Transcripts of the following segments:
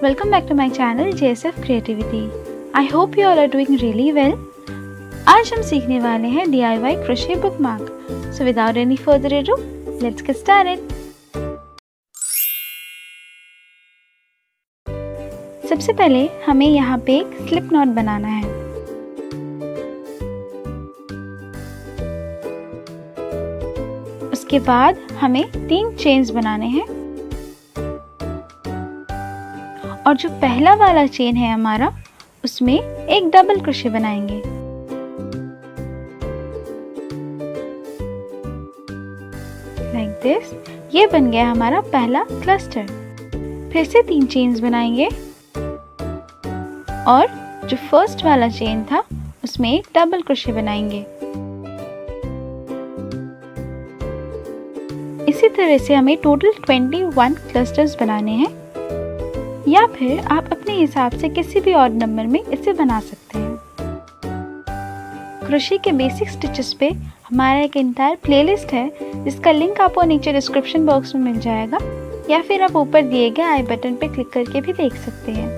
Welcome back to my channel JSF Creativity. I hope you all are doing really well. आज हम सीखने वाले हैं DIY crochet bookmark. So without any further ado, let's get started. सबसे पहले हमें यहाँ पे एक स्लिप नॉट बनाना है. उसके बाद हमें 3 चेन्स बनाने हैं और जो पहला वाला चेन है हमारा उसमें एक डबल क्रोशे बनाएंगे. Like this. ये बन गया हमारा पहला क्लस्टर. फिर से 3 चेन्स बनाएंगे और जो फर्स्ट वाला चेन था उसमें एक डबल क्रोशे बनाएंगे. इसी तरह से हमें टोटल 21 क्लस्टर्स बनाने हैं, या फिर आप अपने हिसाब से किसी भी ऑड नंबर में इसे बना सकते हैं. क्रोशे के बेसिक स्टिचेस पे हमारा एक इंटायर प्लेलिस्ट है जिसका लिंक आपको नीचे डिस्क्रिप्शन बॉक्स में मिल जाएगा, या फिर आप ऊपर दिए गए आई बटन पे क्लिक करके भी देख सकते हैं.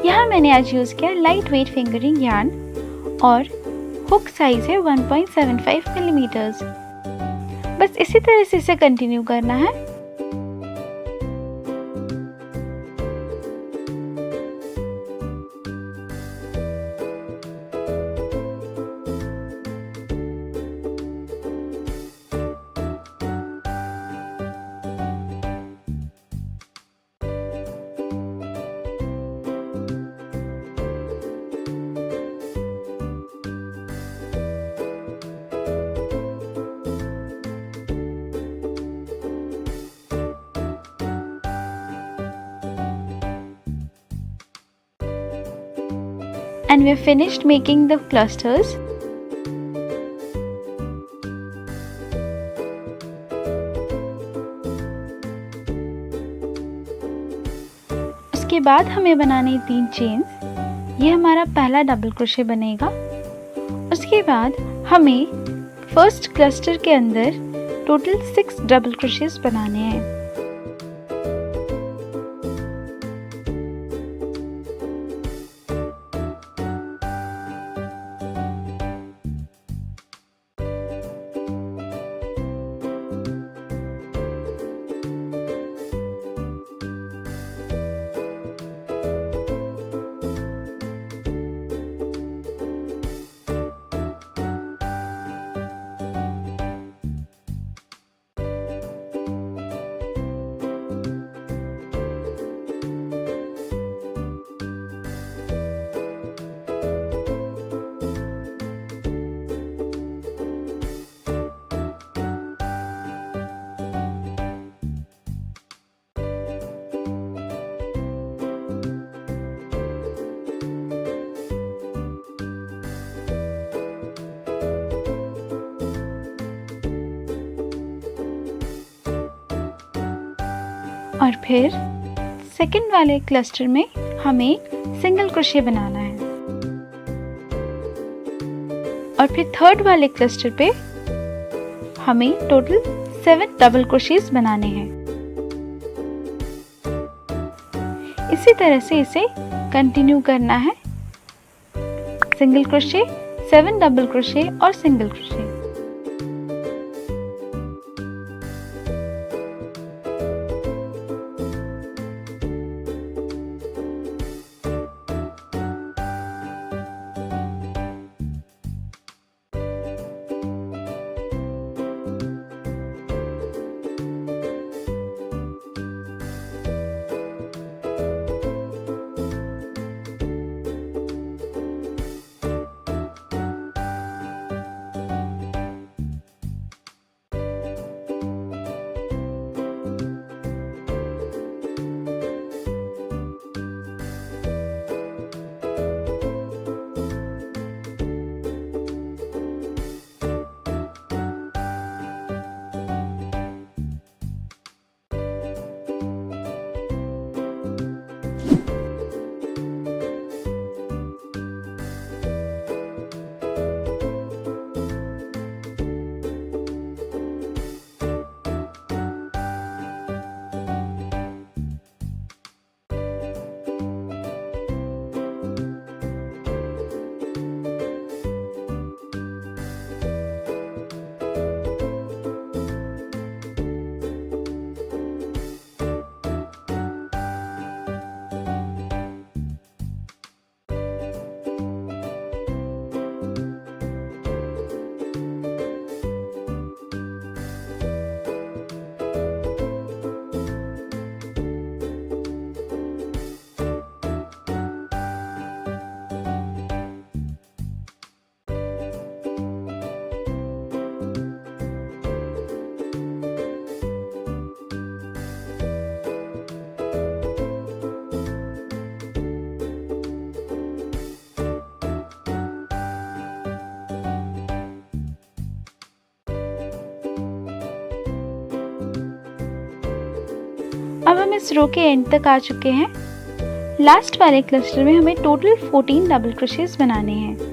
यहाँ मैंने आज यूज़ किया लाइट वेट फिंगरिंग यार्न और हुक साइज है 1.75 मिलीमीटर्स. बस इसी तरह से इसे कंटिन्यू करना है. And we're finished making the clusters. उसके बाद हमें बनाने 3 चेन्स. ये हमारा पहला डबल क्रोशे बनेगा. उसके बाद हमें फर्स्ट क्लस्टर के अंदर टोटल 6 डबल क्रोशेस बनाने हैं. और फिर सेकंड वाले क्लस्टर में हमें सिंगल क्रोशे बनाना है. और फिर थर्ड वाले क्लस्टर पे हमें टोटल 7 डबल क्रोशेस बनाने हैं. इसी तरह से इसे कंटिन्यू करना है. सिंगल क्रोशे, 7 डबल क्रोशे और सिंगल क्रोशे. अब हम इस रो के एंड तक आ चुके हैं। लास्ट वाले क्लस्टर में हमें टोटल 14 डबल क्रोशेस बनाने हैं।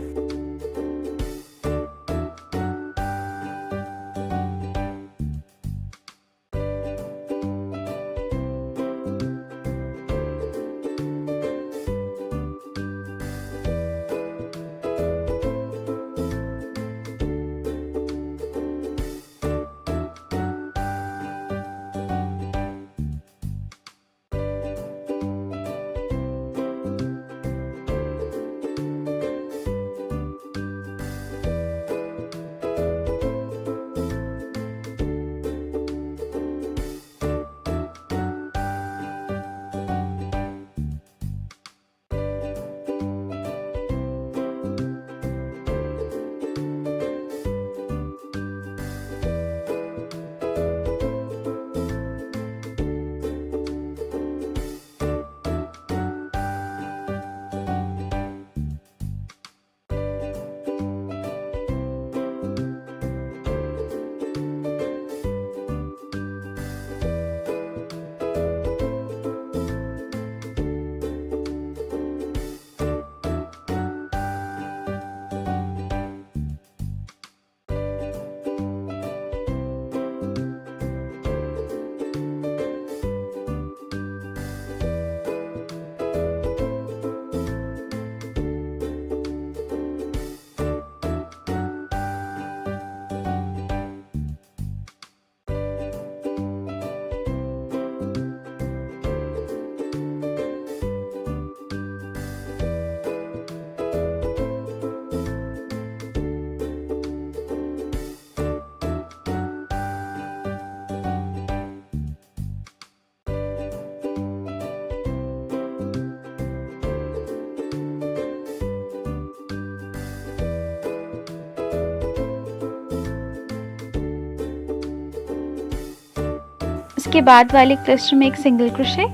इसके बाद वाले क्लस्टर में एक सिंगल क्रोशे,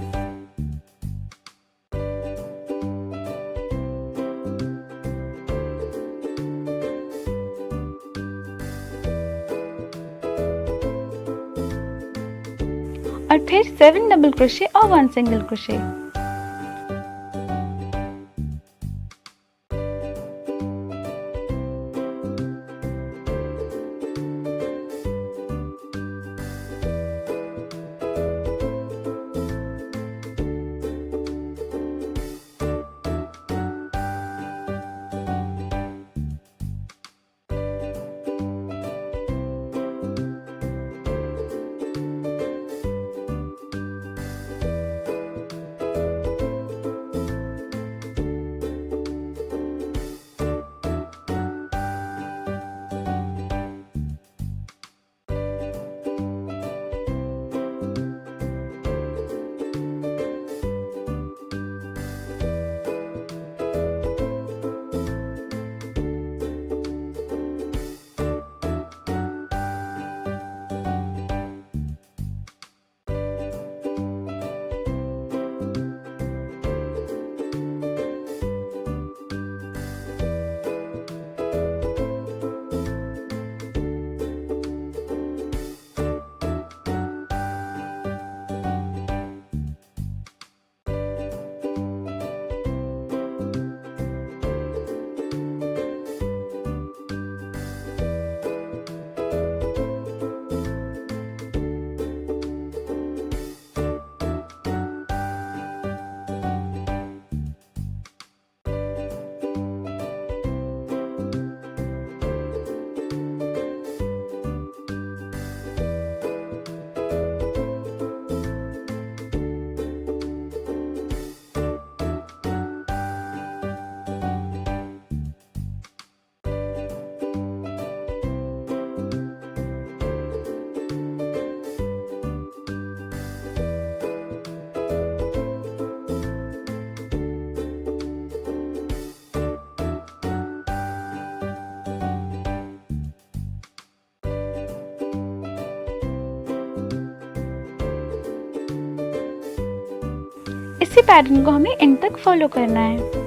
और फिर 7 डबल क्रोशे और 1 सिंगल क्रोशे। इसी पैटर्न को हमें एंड तक फॉलो करना है।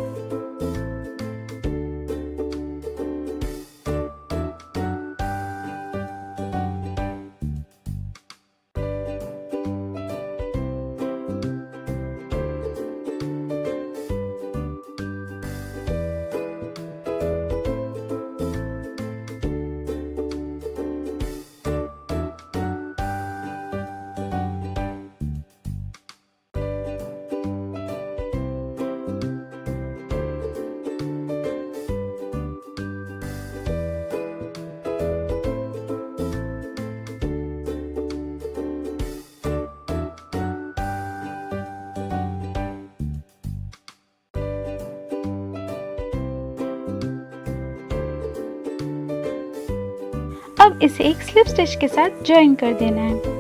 अब इसे एक स्लिप स्टिच के साथ ज्वाइन कर देना है।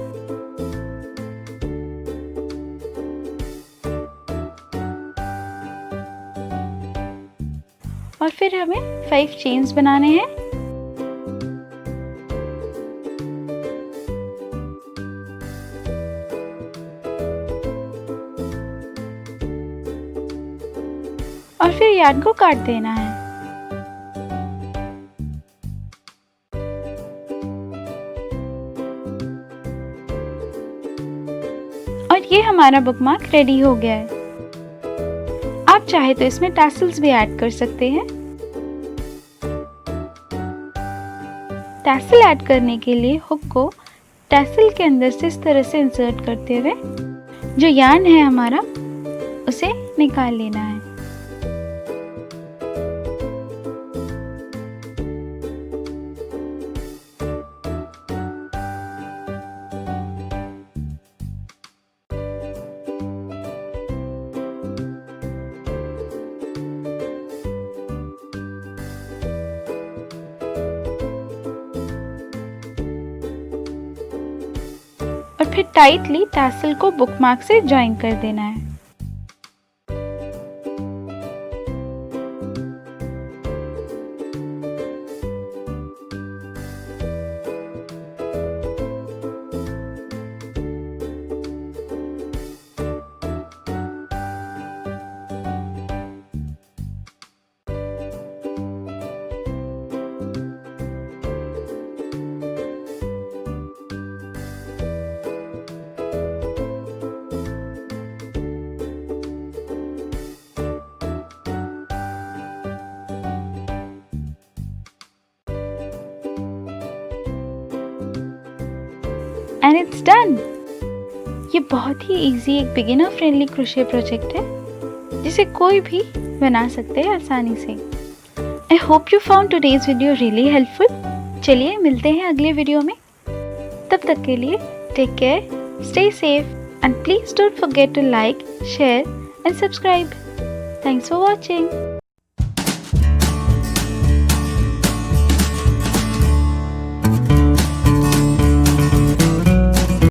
और फिर हमें 5 चेन्स बनाने हैं। और फिर यार्न को काट देना है। और ये हमारा बुकमार्क रेडी हो गया है। आप चाहे तो इसमें टैसल्स भी ऐड कर सकते हैं। टैसल ऐड करने के लिए हुक को टैसल के अंदर से इस तरह से इंसर्ट करते हुए जो यार्न है हमारा उसे निकाल लेना है। और फिर टाइटली टैसल को बुकमार्क से ज्वाइन कर देना है। And it's done. ये बहुत ही इजी एक बिगिनर फ्रेंडली क्रोशे प्रोजेक्ट है जिसे कोई भी बना सकते हैं आसानी से। I hope you found today's video really helpful. चलिए मिलते हैं अगले वीडियो में। तब तक के लिए take care, stay safe and please don't forget to like, share and subscribe. Thanks for watching.